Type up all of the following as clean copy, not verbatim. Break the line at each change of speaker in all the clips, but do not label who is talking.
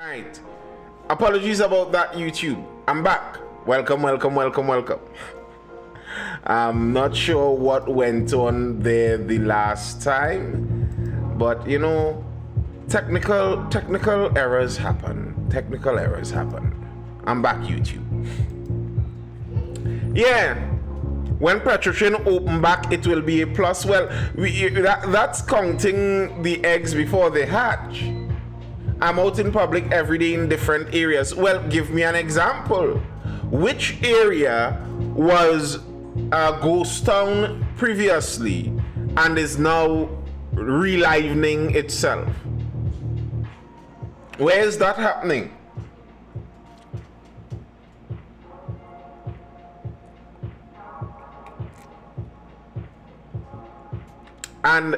Right. Apologies about that, YouTube. I'm back. Welcome. I'm not sure what went on there the last time, but you know, technical errors happen. I'm back, YouTube. Yeah. When Petrotrin open back, it will be a plus. Well, that's counting the eggs before they hatch. I'm out in public every day in different areas. Well, give me an example. Which area was a ghost town previously and is now relivening itself? Where is that happening? And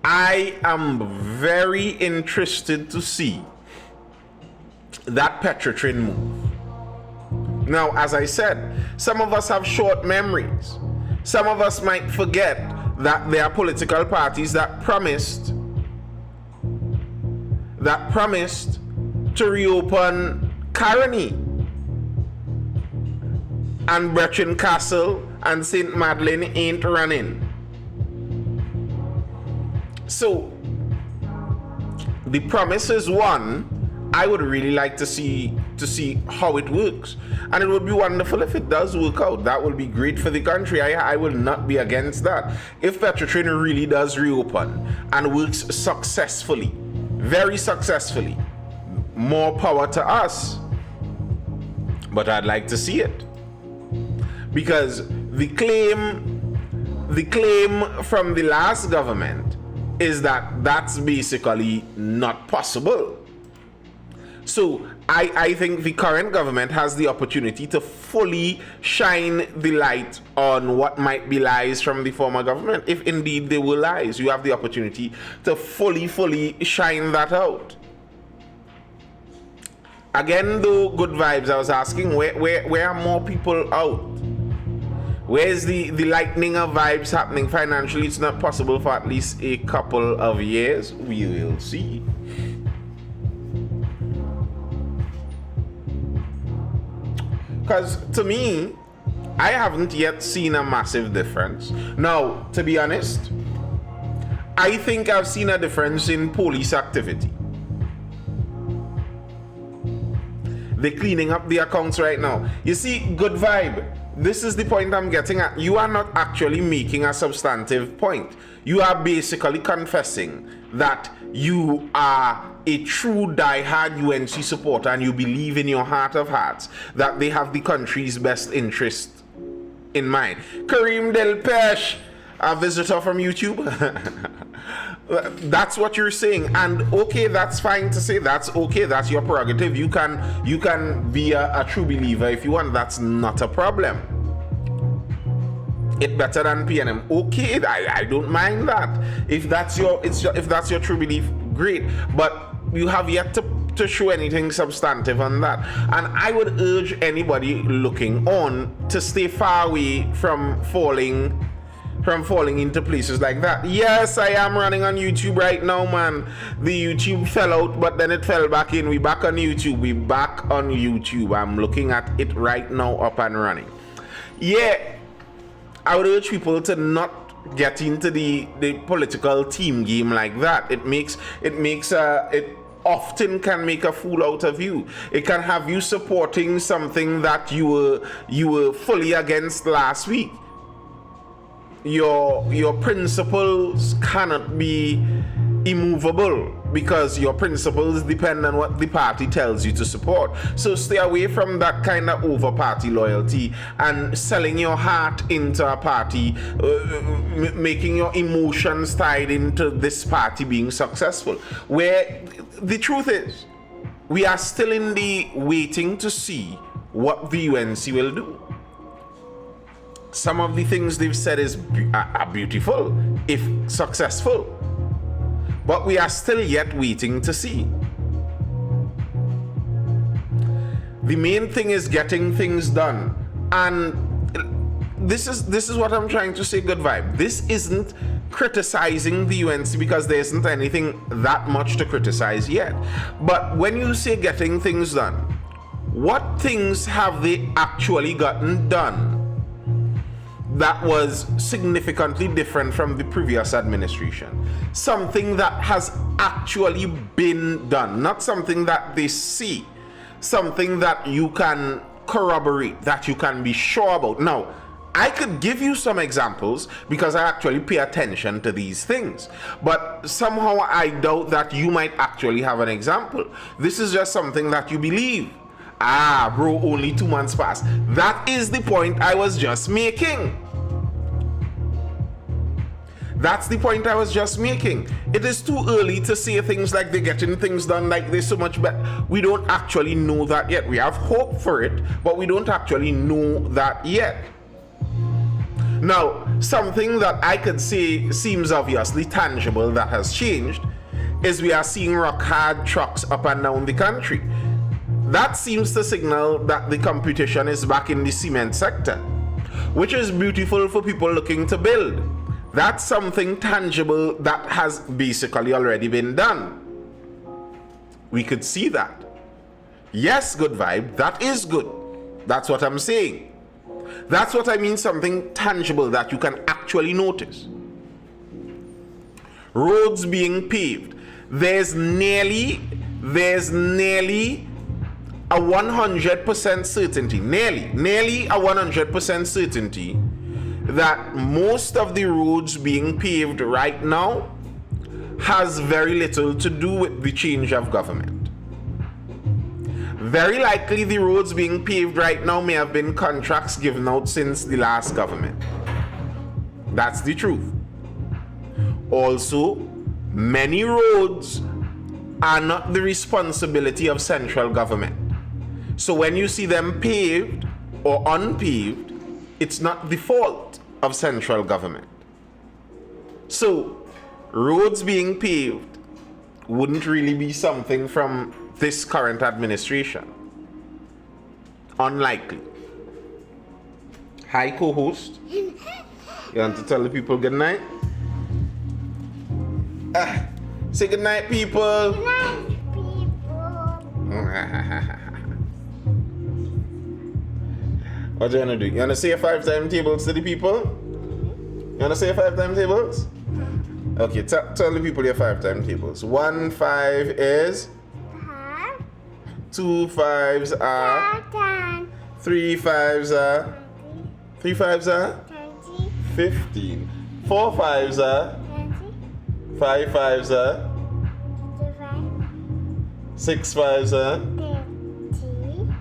I am very interested to see that Petrotrin move. Now, as I said, some of us have short memories. Some of us might forget that there are political parties that promised to reopen Caroni and Brechin Castle and St. Madeleine ain't running. So the promise is one. I would really like to see how it works, and it would be wonderful if it does work out. That will be great for the country. I will not be against that. If Petrotrin really does reopen and works successfully, very successfully, more power to us. But I'd like to see it, because the claim from the last government is that that's basically not possible. So I think the current government has the opportunity to fully shine the light on what might be lies from the former government. If indeed they were lies, you have the opportunity to fully shine that out. Again, though, good vibes. I was asking, where are more people out? Where's the lightening of vibes happening financially? It's not possible for at least a couple of years. We will see. Because to me, I haven't yet seen a massive difference. Now, to be honest, I think I've seen a difference in police activity. They're cleaning up the accounts right now. You see, good vibe. This is the point I'm getting at. You are not actually making a substantive point. You are basically confessing that you are a true die-hard UNC supporter and you believe in your heart of hearts that they have the country's best interest in mind. Kareem Del Pesh, a visitor from YouTube. That's what you're saying, and okay, that's fine to say. That's okay. That's your prerogative. You can be a true believer if you want. That's not a problem. It better than PNM. Okay, I don't mind that. If that's your true belief, great. But you have yet to show anything substantive on that. And I would urge anybody looking on to stay far away from falling into places like that. Yes, I am running on YouTube right now, man. The YouTube fell out, but then it fell back in. We back on YouTube. I'm looking at it right now, up and running. Yeah, I would urge people to not get into the political team game like that. It often can make a fool out of you. It can have you supporting something that you were fully against last week. Your principles cannot be immovable because your principles depend on what the party tells you to support. So stay away from that kind of over party loyalty and selling your heart into a party, making your emotions tied into this party being successful. Where the truth is, we are still in the waiting to see what the UNC will do. Some of the things they've said are beautiful, if successful. But we are still yet waiting to see. The main thing is getting things done. And this is what I'm trying to say, Good Vibe. This isn't criticizing the UNC because there isn't anything that much to criticize yet. But when you say getting things done, what things have they actually gotten done that was significantly different from the previous administration? Something that has actually been done, not something that they see, something that you can corroborate, that you can be sure about. Now, I could give you some examples because I actually pay attention to these things, but somehow I doubt that you might actually have an example. This is just something that you believe. Ah, bro, only 2 months passed. That is the point I was just making. That's the point I was just making. It is too early to say things like they're getting things done like this so much better. We don't actually know that yet. We have hope for it, but we don't actually know that yet. Now, something that I could say seems obviously tangible that has changed is we are seeing rock hard trucks up and down the country. That seems to signal that the competition is back in the cement sector, which is beautiful for people looking to build. That's something tangible that has basically already been done. We could see that. Yes, Good Vibe, that is good. That's what I'm saying. That's what I mean, something tangible that you can actually notice. Roads being paved. There's nearly a 100% certainty, nearly a 100% certainty that most of the roads being paved right now has very little to do with the change of government. Very likely the roads being paved right now may have been contracts given out since the last government. That's the truth. Also, many roads are not the responsibility of central government. So when you see them paved or unpaved, it's not the fault of central government. So roads being paved wouldn't really be something from this current administration. Unlikely. Hi, co-host. You want to tell the people good night? Say good night, people.
Good night, people.
What do you want to do? You want to say 5 timetables to the people? You want to say 5 timetables? Okay, tell the people your 5 timetables. 1 5 is? 2 5s are? 3 5s are? 3 5s are? 15. 4 5s are? 5 5s are? 6 5s are?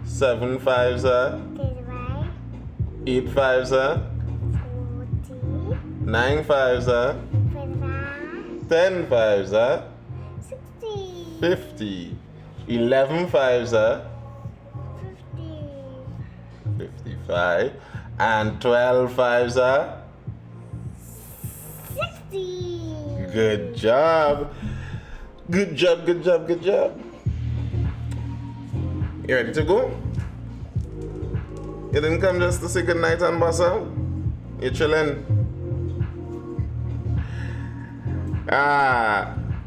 7 5s are? 8 5s are? 9 5s are? 10 5s are? 50. 11 5s are? 55. And 12 5s are?
60.
Good job. Good job, good job, good job. You ready to go? You didn't come just to say good night and boss out? You chillin'?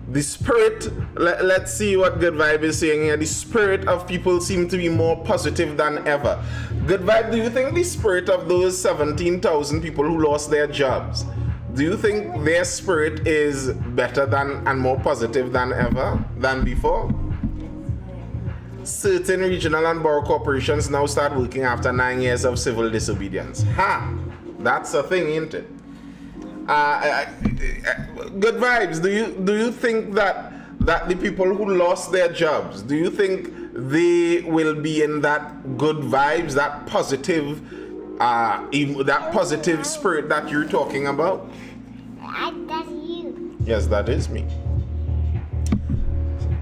The spirit, let's see what Good Vibe is saying here. The spirit of people seem to be more positive than ever. Good Vibe, do you think the spirit of those 17,000 people who lost their jobs, do you think their spirit is better than and more positive than ever, than before? Certain regional and borough corporations now start working after 9 years of civil disobedience. That's a thing, ain't it? Good Vibes, do you think that the people who lost their jobs, do you think they will be in that good vibes, that positive spirit that you're talking about?
That's you.
Yes, that is me.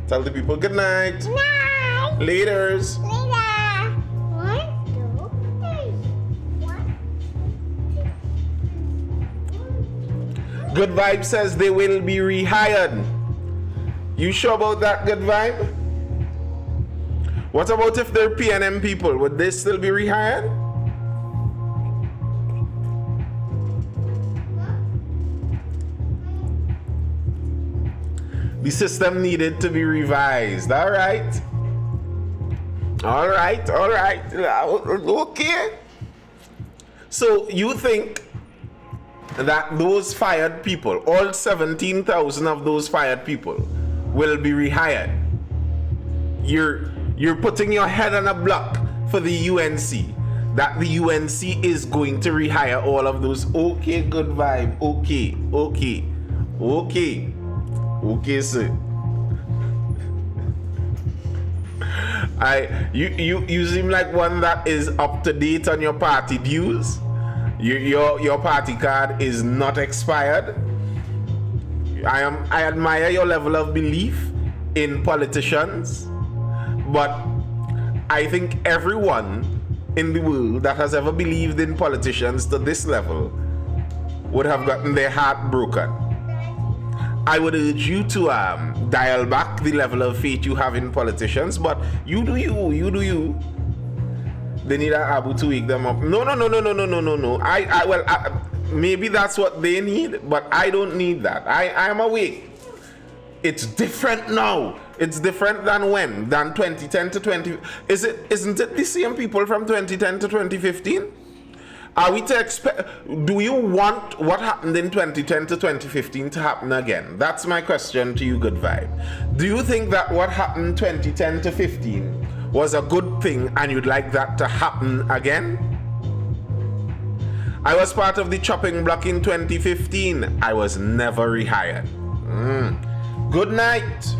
Tell the people good night.
Good night.
Laters.
Later. 1, 2, 3. 1, 2.
Good Vibe says they will be rehired. You sure about that, Good Vibe? What about if they're PNM people? Would they still be rehired? The system needed to be revised. All right. Okay. So you think that those fired people, all 17,000 of those fired people, will be rehired? You're putting your head on a block for the UNC, that the UNC is going to rehire all of those. Okay, good vibe. Okay, sir. You seem like one that is up to date on your party dues. Your party card is not expired. I admire your level of belief in politicians, but I think everyone in the world that has ever believed in politicians to this level would have gotten their heart broken. I would urge you to dial back the level of faith you have in politicians, but you do you. They need an Abu to wake them up. No. Maybe that's what they need, but I don't need that. I am awake. It's different now. It's different than when? Than 2010 to 20... Isn't it the same people from 2010 to 2015? Are we to expect... Do you want what happened in 2010 to 2015 to happen again? That's my question to you, Good Vibe. Do you think that what happened 2010 to 15 was a good thing and you'd like that to happen again? I was part of the chopping block in 2015. I was never rehired. Good night.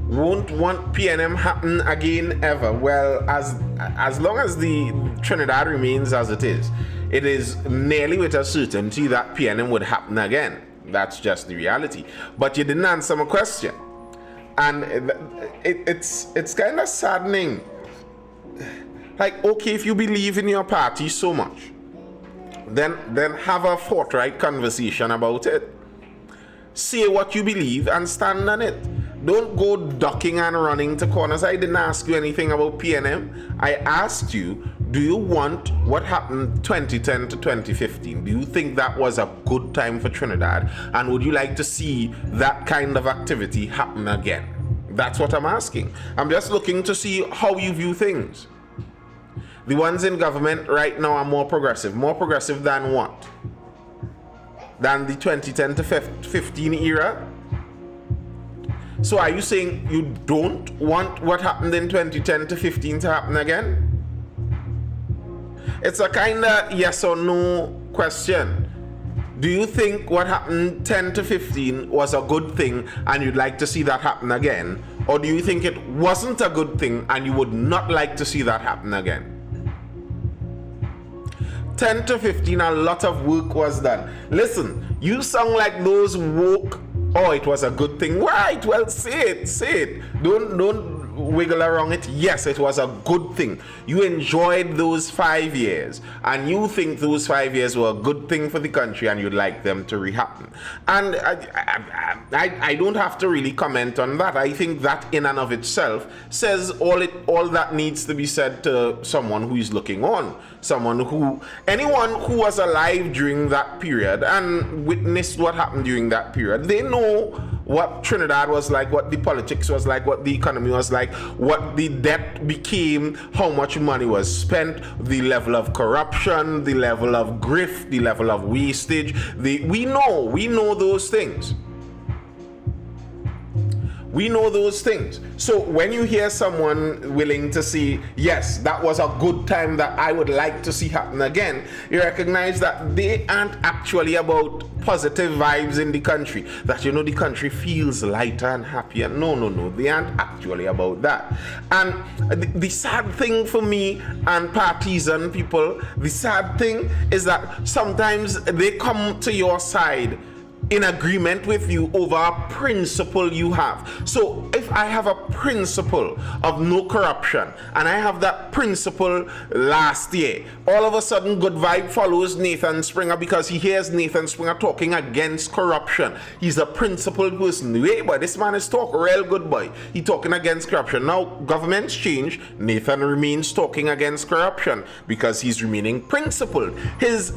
Won't want PNM happen again ever. Well, as long as the Trinidad remains as it is nearly with a certainty that PNM would happen again. That's just the reality. But you didn't answer my question, and it's kind of saddening. Like, okay, if you believe in your party so much, then have a forthright conversation about it. Say what you believe and stand on it. Don't go ducking and running to corners. I didn't ask you anything about PNM. I asked you, do you want what happened 2010 to 2015? Do you think that was a good time for Trinidad? And would you like to see that kind of activity happen again? That's what I'm asking. I'm just looking to see how you view things. The ones in government right now are more progressive. More progressive than what? Than the 2010 to 15 era? So are you saying you don't want what happened in 2010 to 15 to happen again? It's a kind of yes or no question. Do you think what happened 10 to 15 was a good thing and you'd like to see that happen again? Or do you think it wasn't a good thing and you would not like to see that happen again? 10 to 15, a lot of work was done. Listen, you sound like those woke, oh, it was a good thing. Right, well, say it. Don't wiggle around it. Yes, it was a good thing. You enjoyed those 5 years, and you think those 5 years were a good thing for the country, and you'd like them to rehappen. And I don't have to really comment on that. I think that in and of itself says all that needs to be said to someone who is looking on. Anyone who was alive during that period and witnessed what happened during that period, they know what Trinidad was like, what the politics was like, what the economy was like, what the debt became, how much money was spent, the level of corruption, the level of grift, the level of wastage. We know those things. We know those things. So when you hear someone willing to say, yes, that was a good time that I would like to see happen again, you recognize that they aren't actually about positive vibes in the country, that the country feels lighter and happier. No, they aren't actually about that. And the sad thing for me and partisan people, the sad thing is that sometimes they come to your side in agreement with you over a principle you have. So if I have a principle of no corruption and I have that principle last year, all of a sudden good vibe follows Nathan Springer because he hears Nathan Springer talking against corruption. He's a principled person. Wait, boy, this man is talking real good, boy. He talking against corruption. Now governments change, Nathan remains talking against corruption because he's remaining principled. His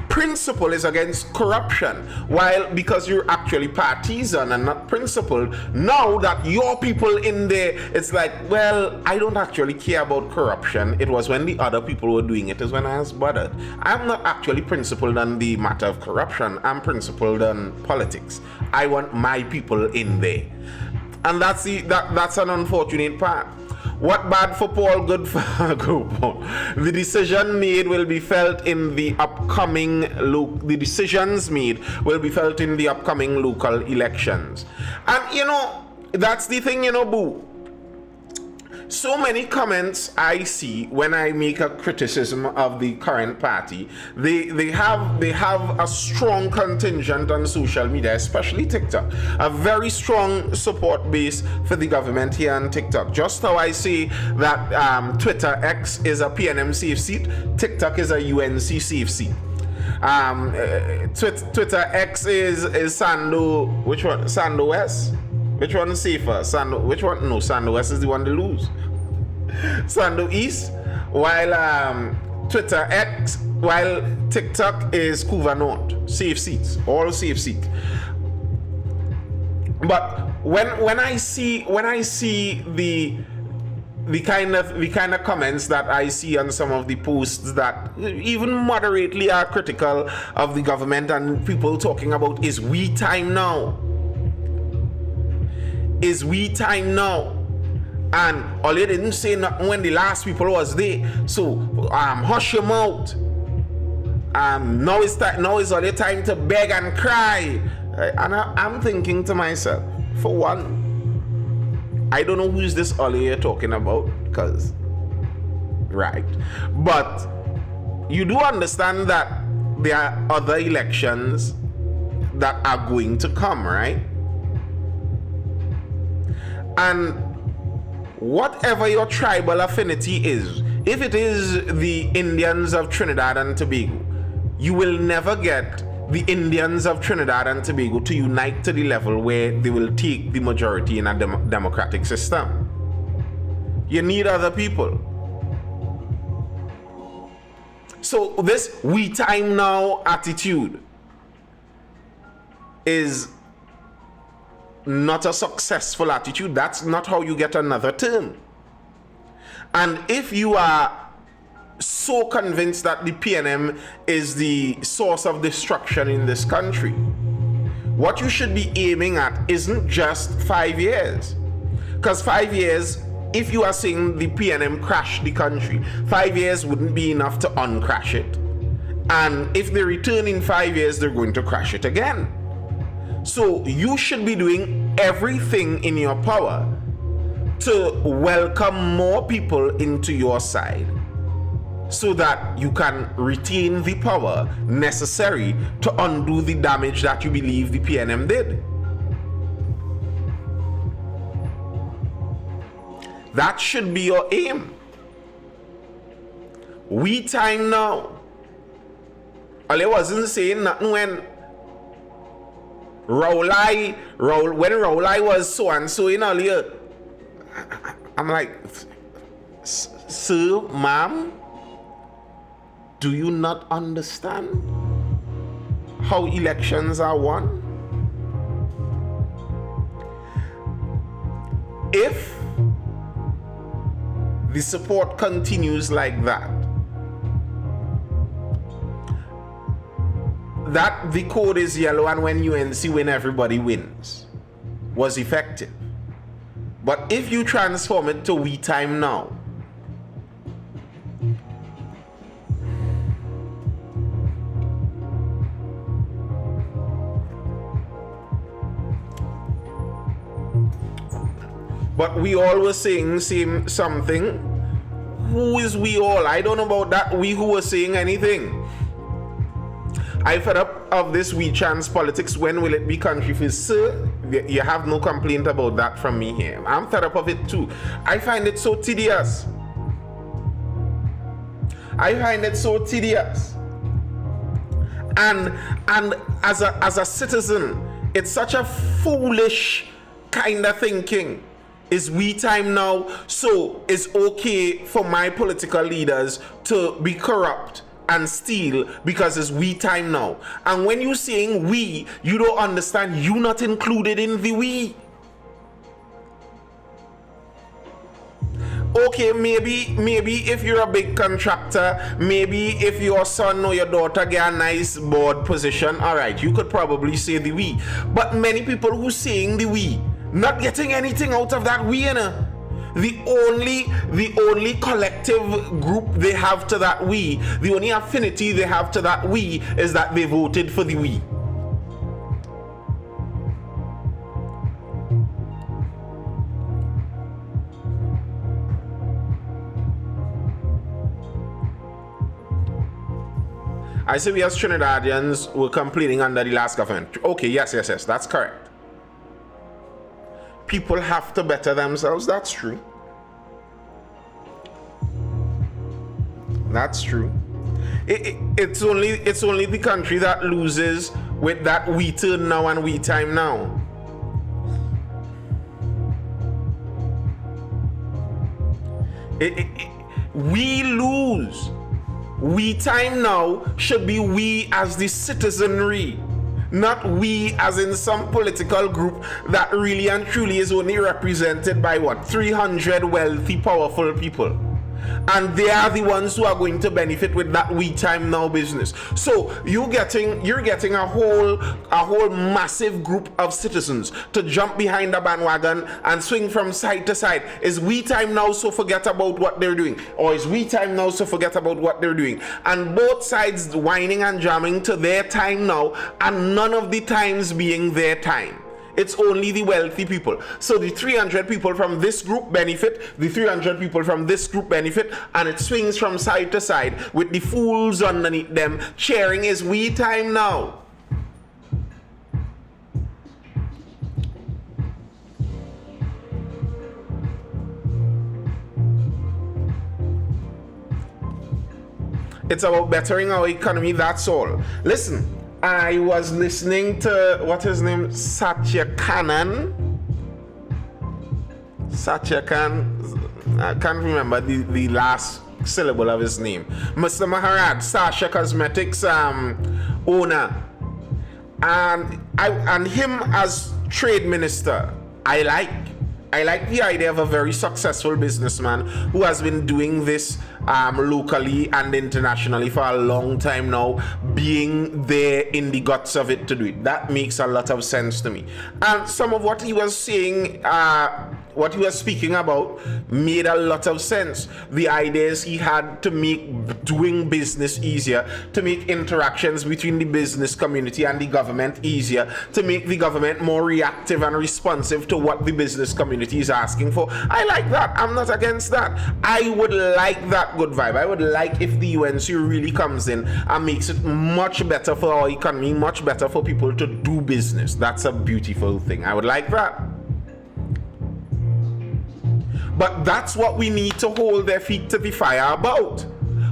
principle is against corruption, while because you're actually partisan and not principled, now that your people in there, it's like, well, I don't actually care about corruption. It was when the other people were doing it is when I was bothered. I'm not actually principled on the matter of corruption. I'm principled on politics. I want my people in there. And that's an unfortunate part. What bad for Paul, good for Paul. The decision made will be felt in the upcoming local elections. And that's the thing, boo. So many comments I see when I make a criticism of the current party, they have a strong contingent on social media, especially TikTok, a very strong support base for the government here on TikTok. Just how I say that Twitter X is a PNM safe seat, TikTok is a UNC safe seat. Twitter X is Sando, which one? Sando West? Which one is safer? Which one? No, Sando West is the one to lose. Sando East, while TikTok is Couva North. Safe seats, all safe seats. But when I see the kind of comments that I see on some of the posts that even moderately are critical of the government, and people talking about is we time now. Is we time now? And all you didn't say nothing when the last people was there. So hush your mouth. Now is all your time to beg and cry. And I'm thinking to myself, for one, I don't know who's this Ollie you're talking about, because right. But you do understand that there are other elections that are going to come, right? And whatever your tribal affinity is, if it is the Indians of Trinidad and Tobago, you will never get the Indians of Trinidad and Tobago to unite to the level where they will take the majority in a democratic system. You need other people. So this we time now attitude is not a successful attitude. That's not how you get another term. And if you are so convinced that the PNM is the source of destruction in this country, what you should be aiming at isn't just 5 years. Because 5 years, if you are saying the PNM crashed the country, 5 years wouldn't be enough to uncrash it. And if they return in 5 years, they're going to crash it again. So you should be doing everything in your power to welcome more people into your side so that you can retain the power necessary to undo the damage that you believe the PNM did. That should be your aim. We time now. I wasn't saying nothing when when Raulai was so and so in earlier. I'm like, sir, ma'am, do you not understand how elections are won? If the support continues like that the code is yellow and when UNC win everybody wins was effective. But if you transform it to we time now, but we all were saying something. Who is we all? I don't know about that we who were saying anything. I fed up of this we chance politics? When will it be country first? Sir, you have no complaint about that from me here. I'm fed up of it too. I find it so tedious. And as a citizen, it's such a foolish kind of thinking. Is we time now, so it's okay for my political leaders to be corrupt and steal because it's we time now. And when you're saying we, you don't understand you not included in the we. Okay, maybe if you're a big contractor, maybe if your son or your daughter get a nice board position, all right, you could probably say the we. But many people who saying the we, not getting anything out of that we, you know. The only collective group they have to that we, the only affinity they have to that we is that they voted for the we. I say we as Trinidadians were complaining under the last government. Okay, yes, that's correct. People have to better themselves. That's true. That's true. It's only the country that loses with that we turn now and we time now. We lose. We time now should be we as the citizenry. Not we as in some political group that really and truly is only represented by 300 wealthy, powerful people. And they are the ones who are going to benefit with that we time now business. So you're getting a whole massive group of citizens to jump behind a bandwagon and swing from side to side. Is we time now, so forget about what they're doing? Or is we time now, so forget about what they're doing? And both sides whining and jamming to their time now, and none of the times being their time. It's only the wealthy people. So the 300 people from this group benefit, the 300 people from this group benefit, and it swings from side to side with the fools underneath them cheering is we time now. It's about bettering our economy, that's all. Listen. I was listening to, what his name, Satya Khan. I can't remember the last syllable of his name. Mr. Maharaj, Sasha Cosmetics owner. And him as trade minister, I like the idea of a very successful businessman who has been doing this locally and internationally for a long time now, being there in the guts of it to do it. That makes a lot of sense to me. And some of what he was saying, what he was speaking about, made a lot of sense. The ideas he had to make doing business easier, to make interactions between the business community and the government easier, to make the government more reactive and responsive to what the business community is asking for. I like that. I'm not against that. I would like that good vibe. I would like if the UNC really comes in and makes it much better for our economy, much better for people to do business. That's a beautiful thing. I would like that. But that's what we need to hold their feet to the fire about.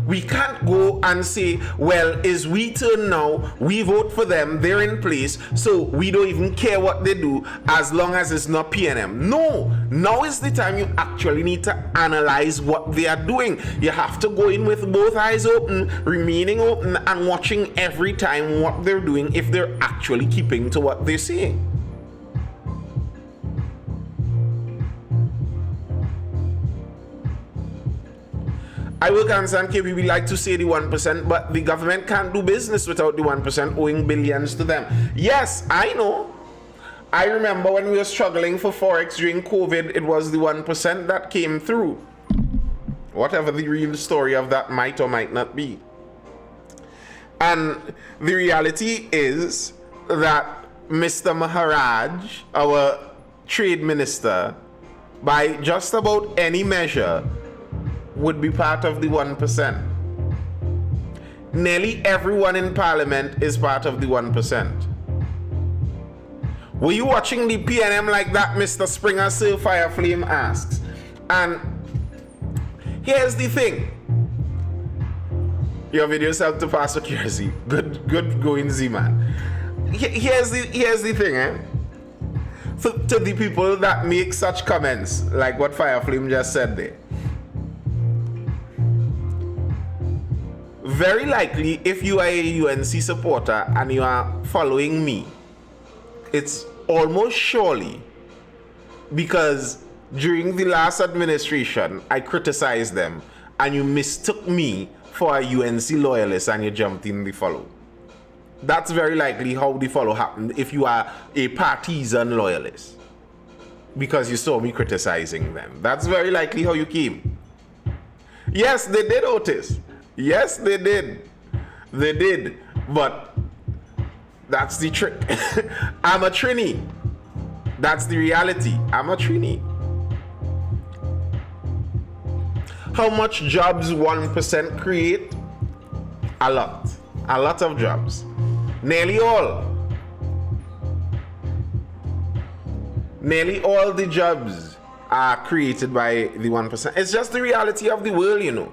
We can't go and say, well, is we turn now, we vote for them, they're in place, so we don't even care what they do as long as it's not PNM. No, now is the time you actually need to analyze what they are doing. You have to go in with both eyes open, remaining open, and watching every time what they're doing if they're actually keeping to what they're saying. I will concern KBB like to say the 1%, but the government can't do business without the 1% owing billions to them. Yes, I know. I remember when we were struggling for Forex during COVID, it was the 1% that came through. Whatever the real story of that might or might not be. And the reality is that Mr. Maharaj, our trade minister, by just about any measure, would be part of the 1%. nearly everyone in parliament is part of the 1%. Were you watching the PNM like that, Mr. Springer? Sir Fireflame asks. And here's the thing. Your videos help to pass accuracy. Good going, Z-Man. Here's the thing, eh? To the people that make such comments, like what Fireflame just said there. Very likely, if you are a UNC supporter and you are following me, it's almost surely because during the last administration, I criticized them and you mistook me for a UNC loyalist and you jumped in the follow. That's very likely how the follow happened if you are a partisan loyalist, because you saw me criticizing them. That's very likely how you came. Yes, they did, Otis. Yes, they did. They did. But that's the trick. I'm a Trini. That's the reality. I'm a Trini. How much jobs 1% create? A lot. A lot of jobs. Nearly all. Nearly all the jobs are created by the 1%. It's just the reality of the world, you know.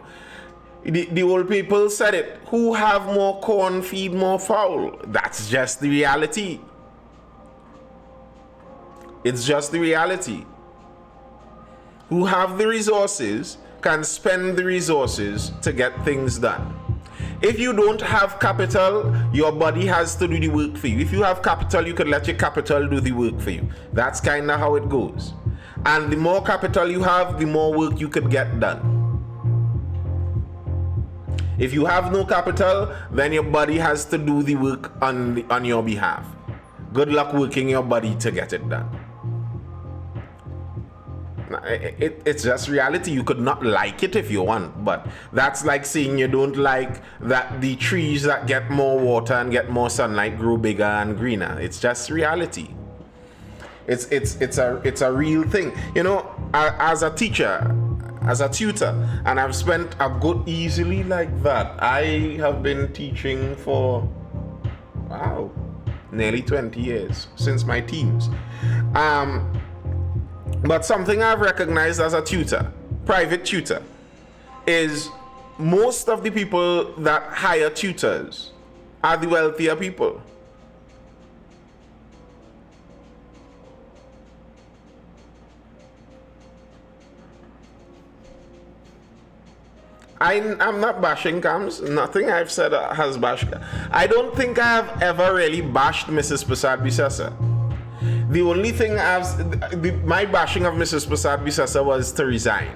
The old people said it. Who have more corn feed more fowl. That's just the reality. It's just the reality. Who have the resources can spend the resources to get things done. If you don't have capital, your body has to do the work for you. If you have capital, you can let your capital do the work for you. That's kind of how it goes. And the more capital you have, the more work you could get done. If you have no capital, then your body has to do the work on your behalf. Good luck working your body to get it done. It's just reality. You could not like it if you want, but that's like saying you don't like that the trees that get more water and get more sunlight grow bigger and greener. It's just reality. It's a real thing. You know, as a teacher, as a tutor, and I've spent a good easily like that. I have been teaching for nearly 20 years, since my teens. But something I've recognized as a tutor, private tutor, is most of the people that hire tutors are the wealthier people. I'm not bashing Cams. Nothing I've said has bashed. I don't think I have ever really bashed Mrs. Prasad Bisasa. The only thing my bashing of Mrs. Prasad Bisasa was to resign.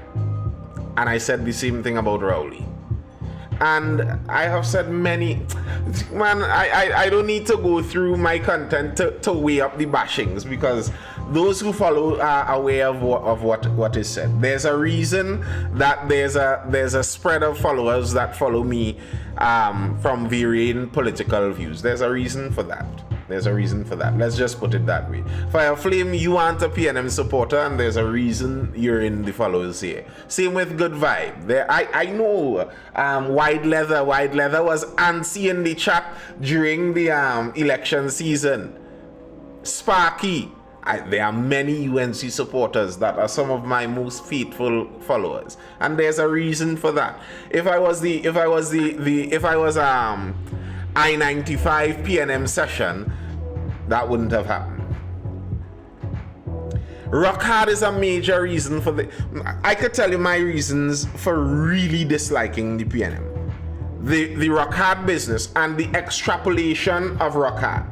And I said the same thing about Rowley. And I have said many, man, I don't need to go through my content to weigh up the bashings, because those who follow are aware of what is said. There's a reason that there's a spread of followers that follow me from varying political views. There's a reason for that. There's a reason for that. Let's just put it that way. Fireflame, you aren't a PNM supporter, and there's a reason you're in the followers here. Same with Good Vibe. I know Wide Leather was antsy in the chat during the election season. Sparky. There are many UNC supporters that are some of my most faithful followers, and there's a reason for that. If I was I-95 PNM session, that wouldn't have happened. Rock hard is a major reason for I could tell you my reasons for really disliking the PNM. The rock hard business and the extrapolation of rock hard.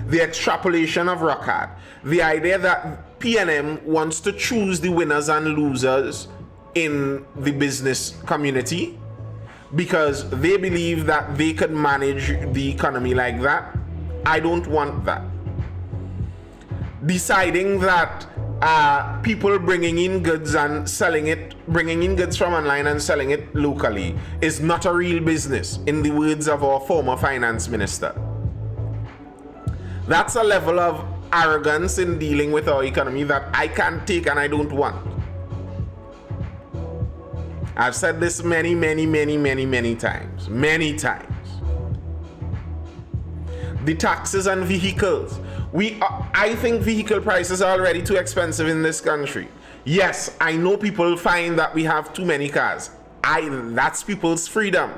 The extrapolation of rock hard. The idea that PNM wants to choose the winners and losers in the business community because they believe that they could manage the economy like that. I don't want that. Deciding that people bringing in goods and selling it, bringing in goods from online and selling it locally is not a real business, in the words of our former finance minister. That's a level of arrogance in dealing with our economy that I can't take and I don't want. I've said this many times. Many times. The taxes on vehicles. I think vehicle prices are already too expensive in this country. Yes, I know people find that we have too many cars. That's people's freedom.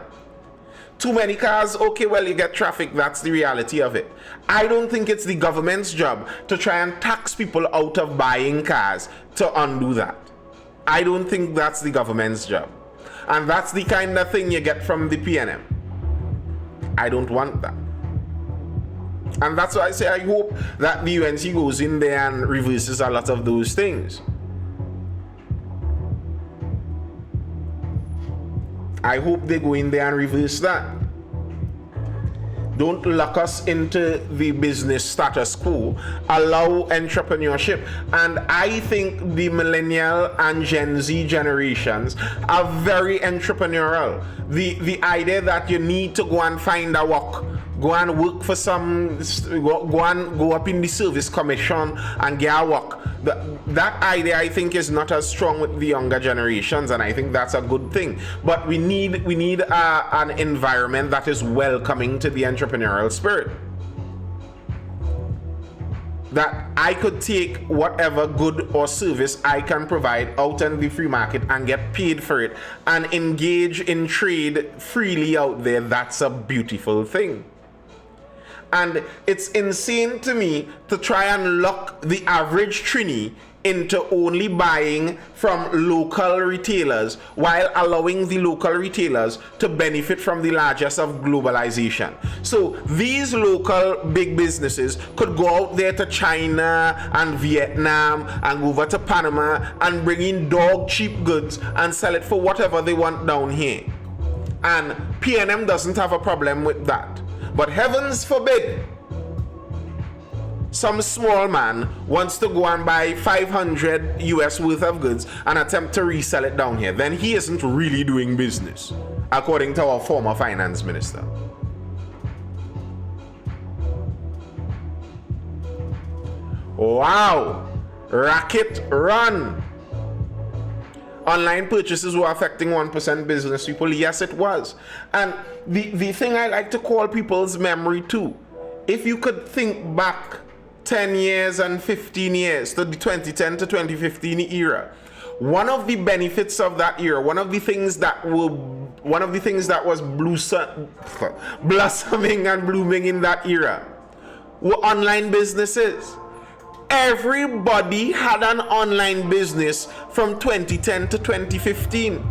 Too many cars, okay, well, you get traffic, that's the reality of it. I don't think it's the government's job to try and tax people out of buying cars to undo that. I don't think that's the government's job. And that's the kind of thing you get from the PNM. I don't want that. And that's why I say I hope that the UNC goes in there and reverses a lot of those things. I hope they go in there and reverse that. Don't lock us into the business status quo. Allow entrepreneurship. And I think the millennial and Gen Z generations are very entrepreneurial. The idea that you need to go and find a work, go and work for go up in the service commission and get a work. That idea, I think, is not as strong with the younger generations, and I think that's a good thing. But we need an environment that is welcoming to the entrepreneurial spirit. That I could take whatever good or service I can provide out in the free market and get paid for it and engage in trade freely out there. That's a beautiful thing. And it's insane to me to try and lock the average Trini into only buying from local retailers while allowing the local retailers to benefit from the largesse of globalization. So these local big businesses could go out there to China and Vietnam and go over to Panama and bring in dog cheap goods and sell it for whatever they want down here. And PNM doesn't have a problem with that. But heavens forbid, some small man wants to go and buy 500 US worth of goods and attempt to resell it down here. Then he isn't really doing business, according to our former finance minister. Wow! Racket run! Online purchases were affecting 1% business people. Yes, it was. And the thing I like to call people's memory too, if you could think back 10 years and 15 years to the 2010 to 2015 era, one of the benefits of that era, one of the things that was blossoming and blooming in that era were online businesses. Everybody had an online business from 2010 to 2015.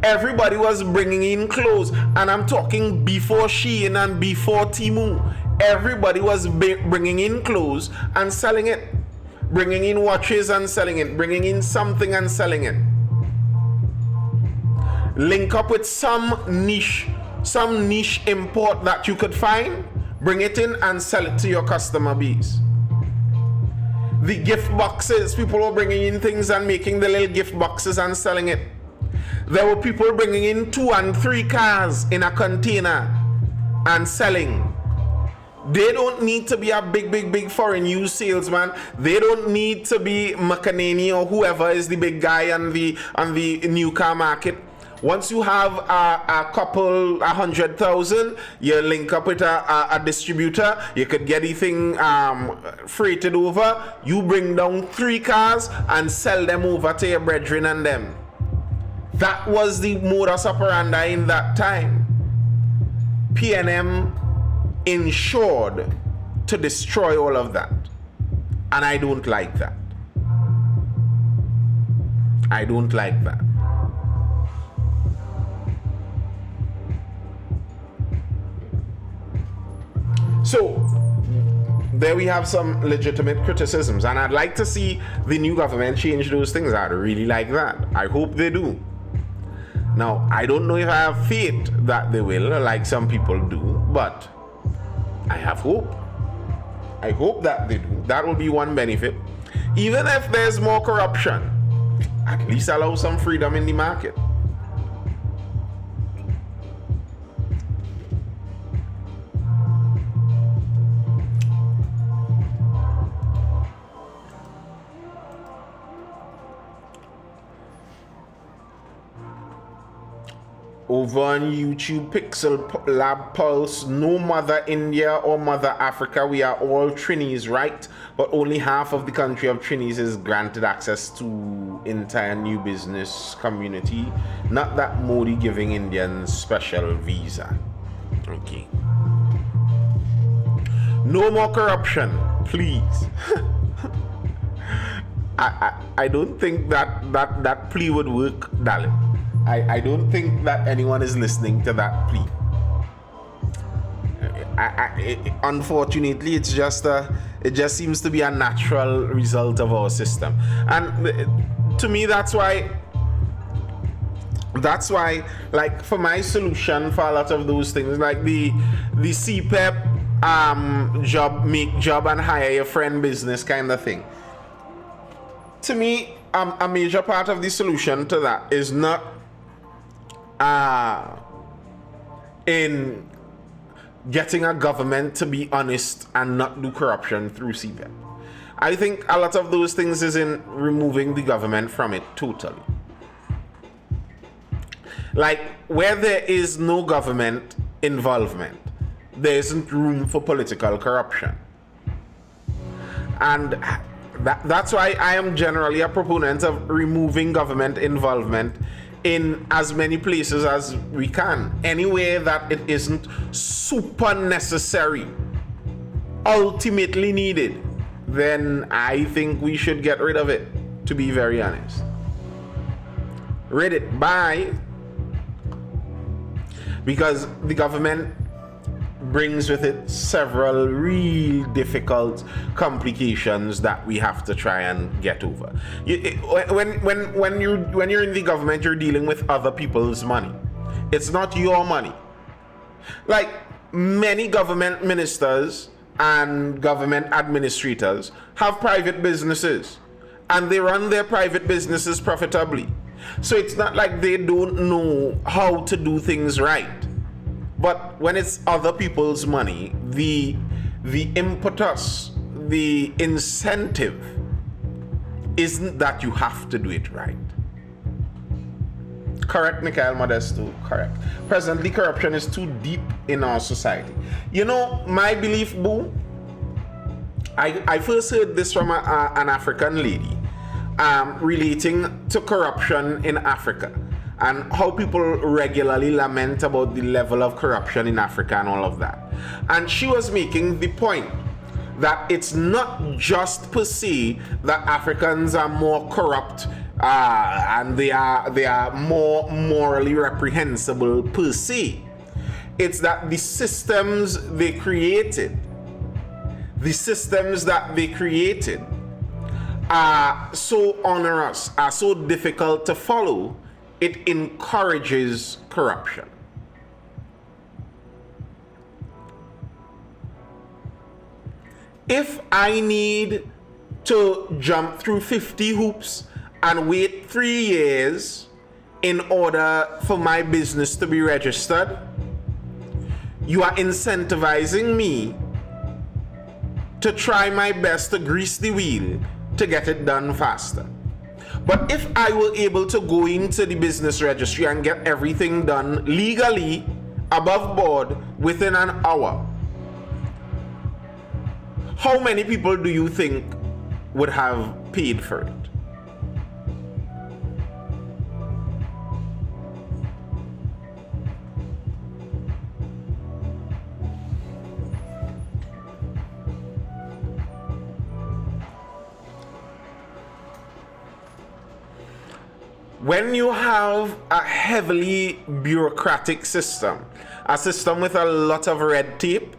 Everybody was bringing in clothes, and I'm talking before Shein and before Temu. Everybody was bringing in clothes and selling it, bringing in watches and selling it, bringing in something and selling it. Link up with some niche import that you could find, bring it in and sell it to your customer base. The gift boxes, people were bringing in things and making the little gift boxes and selling it. There were people bringing in 2 and 3 cars in a container and selling. They don't need to be a big foreign use salesman. They don't need to be McAnany or whoever is the big guy on the new car market. Once you have a couple 100,000, you link up with a distributor. You could get the thing freighted over. You bring down 3 cars and sell them over to your brethren and them. That was the modus operandi in that time. PNM ensured to destroy all of that. And I don't like that. I don't like that. So, there we have some legitimate criticisms, and I'd like to see the new government change those things. I'd really like that. I hope they do. Now, I don't know if I have faith that they will, like some people do, but I have hope. I hope that they do. That will be one benefit. Even if there's more corruption, at least allow some freedom in the market. over on YouTube, Pixel Lab Pulse, no Mother India or Mother Africa. We are all Trinis, right? But only half of the country of Trinis is granted access to entire new business community. Not that Modi giving Indians special visa. Okay. No more corruption, please. I don't think that plea would work, darling. I don't think that anyone is listening to that plea. Unfortunately, it just seems to be a natural result of our system, and to me, that's why, like, for my solution for a lot of those things, like the CPEP make job and hire your friend business kind of thing. To me, a major part of the solution to that is not in getting a government to be honest and not do corruption through CPEP. I think a lot of those things is in removing the government from it totally. Like, where there is no government involvement, there isn't room for political corruption. And that's why I am generally a proponent of removing government involvement in as many places as we can. Anywhere that it isn't super necessary, ultimately needed, then I think we should get rid of it, to be very honest. Rid it. Bye. Because the government brings with it several real difficult complications that we have to try and get over. When you're in the government, you're dealing with other people's money. It's not your money. Like, many government ministers and government administrators have private businesses, and they run their private businesses profitably. So it's not like they don't know how to do things right. But when it's other people's money, the impetus, the incentive isn't that you have to do it right. Correct, Mikhail Modesto, correct. Presently, corruption is too deep in our society. You know, my belief, Boo, I first heard this from an African lady relating to corruption in Africa, and how people regularly lament about the level of corruption in Africa and all of that. And she was making the point that it's not just per se that Africans are more corrupt and they are more morally reprehensible per se. It's that the systems that they created are so onerous, are so difficult to follow, it encourages corruption. If I need to jump through 50 hoops and wait 3 years in order for my business to be registered, you are incentivizing me to try my best to grease the wheel to get it done faster. But if I were able to go into the business registry and get everything done legally, above board, within an hour, how many people do you think would have paid for it? When you have a heavily bureaucratic system, a system with a lot of red tape,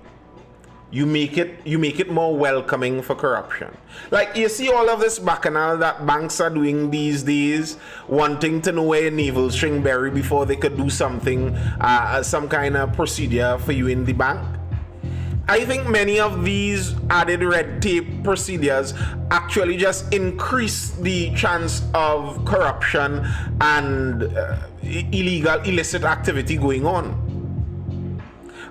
you make it more welcoming for corruption. Like, you see all of this bacchanal that banks are doing these days, wanting to know where your navel string bury before they could do something, some kind of procedure for you in the bank. I think many of these added red tape procedures actually just increase the chance of corruption and illicit activity going on.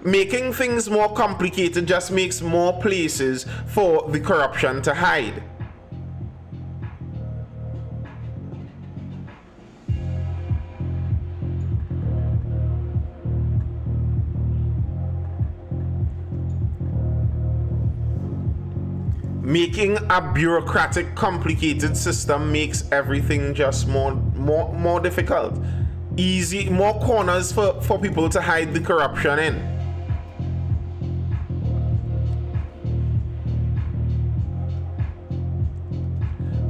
Making things more complicated just makes more places for the corruption to hide. making a bureaucratic, complicated system makes everything just more difficult. Easy, more corners for people to hide the corruption in.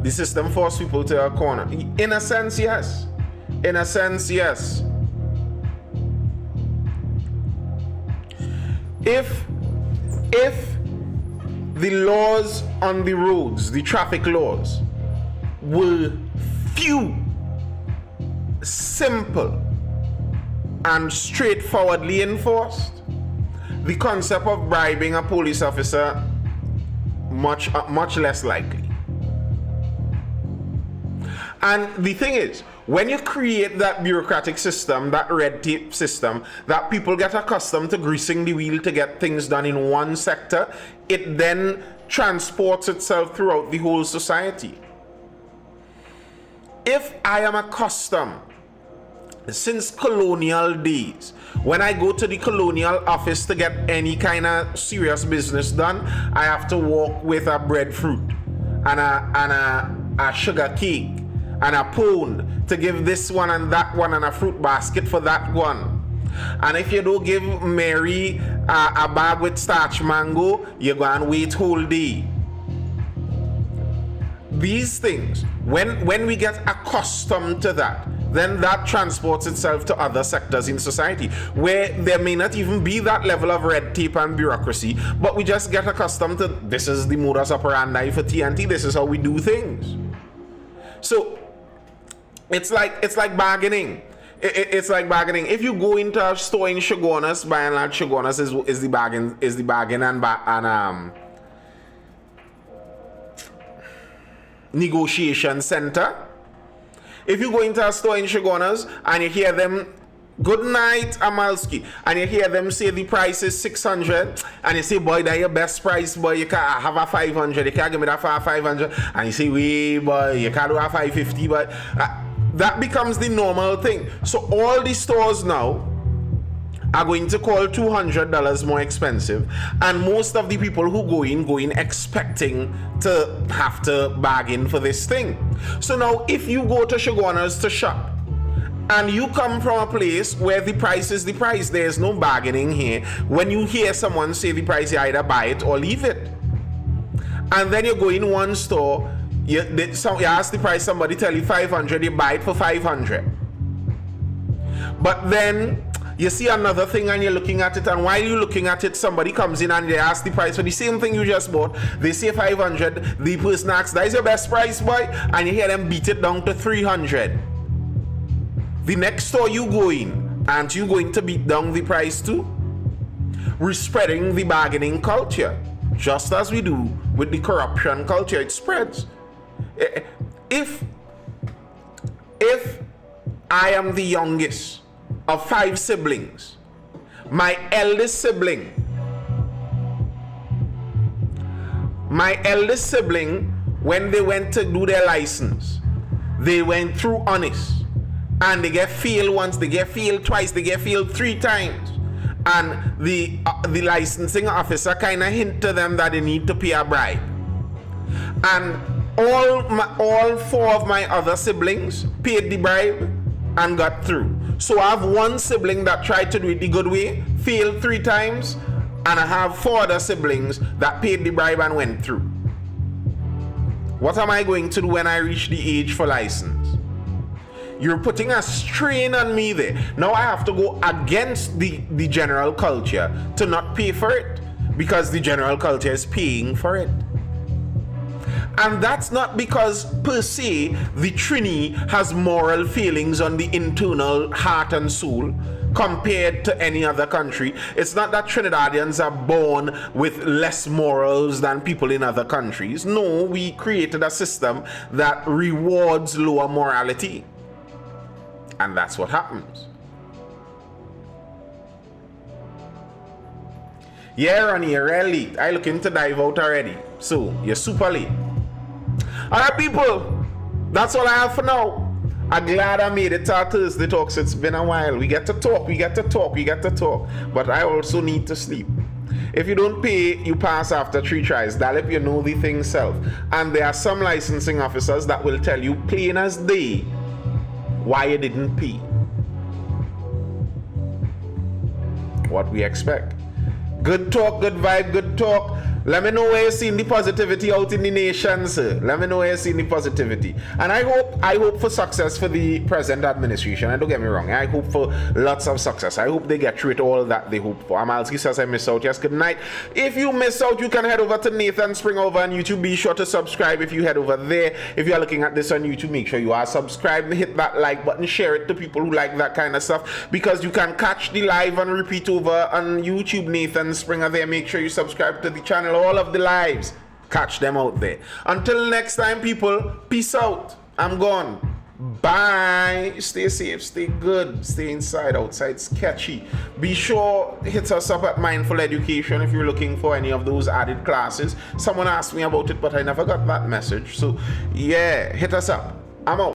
The system forces people to a corner. In a sense, yes. In a sense, yes. If the laws on the roads, the traffic laws, were few, simple, and straightforwardly enforced, the concept of bribing a police officer much less likely. And the thing is, when you create that bureaucratic system, that red tape system, that people get accustomed to greasing the wheel to get things done in one sector, it then transports itself throughout the whole society. If I am accustomed, since colonial days, when I go to the colonial office to get any kind of serious business done, I have to walk with a breadfruit and a sugar cake and a pound to give this one and that one, and a fruit basket for that one. And if you don't give Mary a bag with starch mango, you're going to wait whole day. These things, when we get accustomed to that, then that transports itself to other sectors in society where there may not even be that level of red tape and bureaucracy, but we just get accustomed to, this is the modus operandi for TNT, this is how we do things. So it's like bargaining. It's like bargaining. If you go into a store in Shogunas, by and large, Shogunas is the bargain and negotiation center. If you go into a store in Shogunas and you hear them, good night, Amalski, and you hear them say the price is 600, and you say, boy, that's your best price, boy, you can't have a 500, you can't give me that for a 500, and you say, wait, boy, you can't do a 550, but that becomes the normal thing. So all the stores now are going to call $200 more expensive, and most of the people who go in expecting to have to bargain for this thing. So now if you go to Shogunas to shop and you come from a place where the price is the price, there's no bargaining here. When you hear someone say the price, you either buy it or leave it. And then you go in one store, you ask the price, somebody tell you 500, you buy it for 500. But then you see another thing and you're looking at it, and while you're looking at it, somebody comes in and they ask the price for the same thing you just bought. They say 500, the person asks, that is your best price, boy? And you hear them beat it down to 300. The next store you go in, aren't you going to beat down the price too? We're spreading the bargaining culture, just as we do with the corruption culture. It spreads. If I am the youngest of 5 siblings, my eldest sibling, when they went to do their license, they went through honest, and they get failed once, they get failed twice, they get failed 3 times, and the licensing officer kind of hint to them that they need to pay a bribe. And all 4 of my other siblings paid the bribe and got through. So I have 1 sibling that tried to do it the good way, failed 3 times, and I have 4 other siblings that paid the bribe and went through. What am I going to do when I reach the age for license? You're putting a strain on me there. Now I have to go against the general culture to not pay for it, because the general culture is paying for it. And that's not because, per se, the Trini has moral failings on the internal heart and soul compared to any other country. It's not that Trinidadians are born with less morals than people in other countries. No, we created a system that rewards lower morality. And that's what happens. Yeah, Ronnie, you're real late. I'm looking to dive out already. So, you're super late. Alright, people, that's all I have for now. I'm glad I made it to our Thursday talks. It's been a while. We get to talk. But I also need to sleep. If you don't pay, you pass after 3 tries. Dalip, you know the thing self. And there are some licensing officers that will tell you plain as day why you didn't pay. What we expect. Good talk, good vibe, good talk. Let me know where you're seeing the positivity out in the nation, sir. Let me know where you're seeing the positivity. And I hope for success for the present administration. And don't get me wrong, I hope for lots of success. I hope they get through it all that they hope for. Amalski says I miss out. Yes, good night. If you miss out, you can head over to Nathan Spring over on YouTube. Be sure to subscribe if you head over there. If you're looking at this on YouTube, make sure you are subscribed. Hit that like button. Share it to people who like that kind of stuff. Because you can catch the live and repeat over on YouTube. Nathan Springer there. Make sure you subscribe to the channel. All of the lives, catch them out there. Until next time, people, peace out. I'm gone. Bye. Stay safe, stay good, stay inside. Outside's sketchy. Be sure hit us up at Mindful Education if you're looking for any of those added classes. Someone asked me about it, but I never got that message. So yeah, hit us up. I'm out.